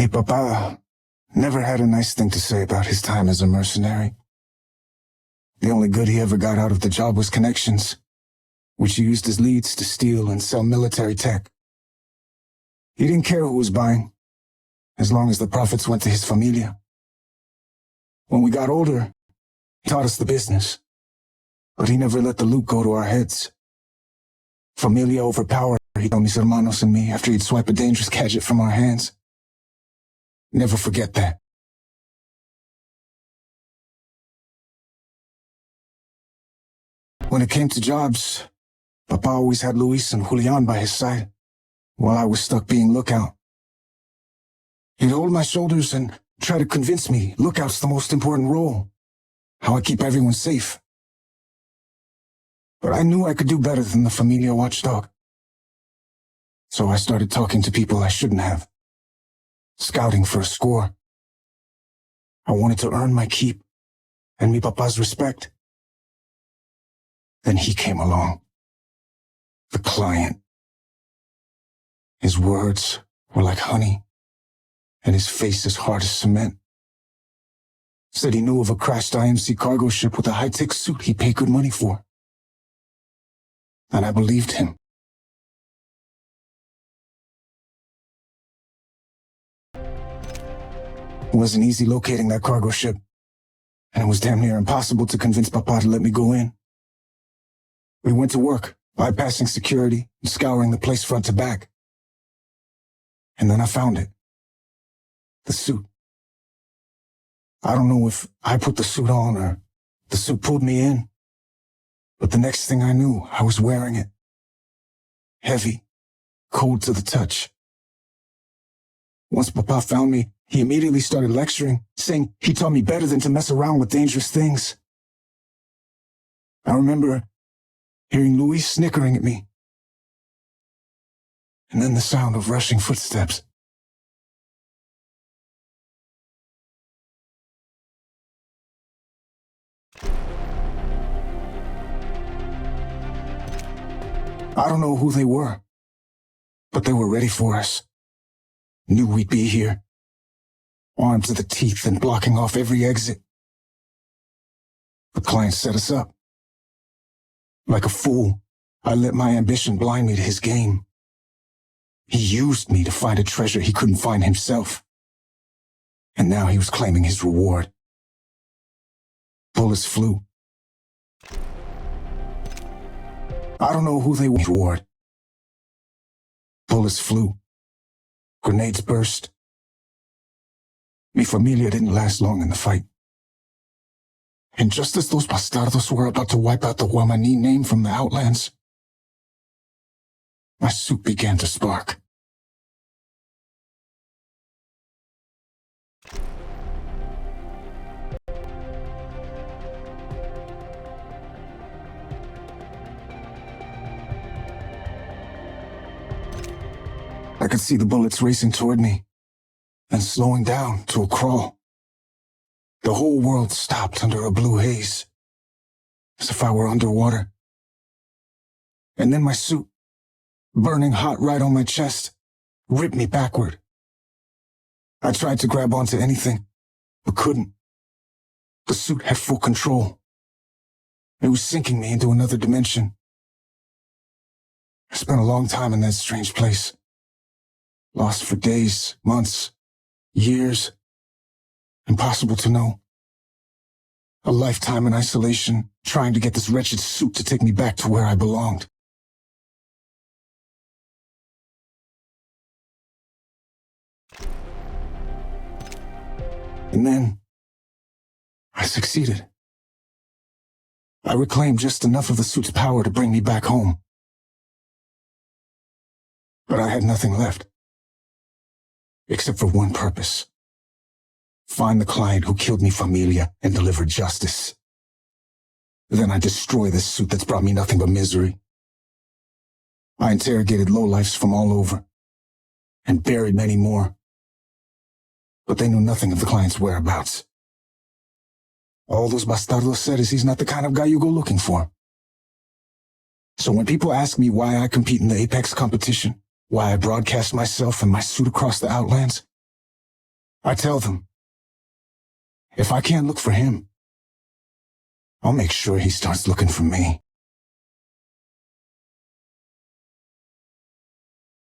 Mi papa never had a nice thing to say about his time as a mercenary. The only good he ever got out of the job was connections, which he used as leads to steal and sell military tech. He didn't care who was buying, as long as the profits went to his familia. When we got older, he taught us the business, but he never let the loot go to our heads. Familia overpowered, he told mis hermanos and me after he'd swipe a dangerous gadget from our hands. Never forget that. When it came to jobs, Papa always had Luis and Julian by his side, while I was stuck being lookout. He'd hold my shoulders and try to convince me lookout's the most important role, how I keep everyone safe. But I knew I could do better than the Familia watchdog. So I started talking to people I shouldn't have, scouting for a score. I wanted to earn my keep and mi papa's respect. Then he came along. The client. His words were like honey, and his face as hard as cement. Said he knew of a crashed IMC cargo ship with a high-tech suit he paid good money for. And I believed him. It wasn't easy locating that cargo ship, and it was damn near impossible to convince Papa to let me go in. We went to work, bypassing security and scouring the place front to back. And then I found it. The suit. I don't know if I put the suit on or the suit pulled me in, but the next thing I knew, I was wearing it. Heavy, cold to the touch. Once Papa found me, he immediately started lecturing, saying he taught me better than to mess around with dangerous things. I remember hearing Luis snickering at me, and then the sound of rushing footsteps. I don't know who they were, but they were ready for us. Knew we'd be here, armed to the teeth and blocking off every exit. The client set us up. Like a fool, I let my ambition blind me to his game. He used me to find a treasure he couldn't find himself. And now he was claiming his reward. Bullets flew. I don't know who they were. Reward. Bullets flew. Grenades burst. Mi familia didn't last long in the fight. And just as those bastardos were about to wipe out the Guamani name from the Outlands, my suit began to spark. I could see the bullets racing toward me, and slowing down to a crawl. The whole world stopped under a blue haze, as if I were underwater. And then my suit, burning hot right on my chest, ripped me backward. I tried to grab onto anything, but couldn't. The suit had full control. It was sinking me into another dimension. I spent a long time in that strange place. Lost for days, months, years. Impossible to know. A lifetime in isolation, trying to get this wretched suit to take me back to where I belonged. And then, I succeeded. I reclaimed just enough of the suit's power to bring me back home. But I had nothing left. Except for one purpose. Find the client who killed mi familia and deliver justice. Then I destroy this suit that's brought me nothing but misery. I interrogated lowlifes from all over, and buried many more. But they knew nothing of the client's whereabouts. All those bastardos said is he's not the kind of guy you go looking for. So when people ask me why I compete in the Apex competition, why I broadcast myself and my suit across the Outlands, I tell them, if I can't look for him, I'll make sure he starts looking for me.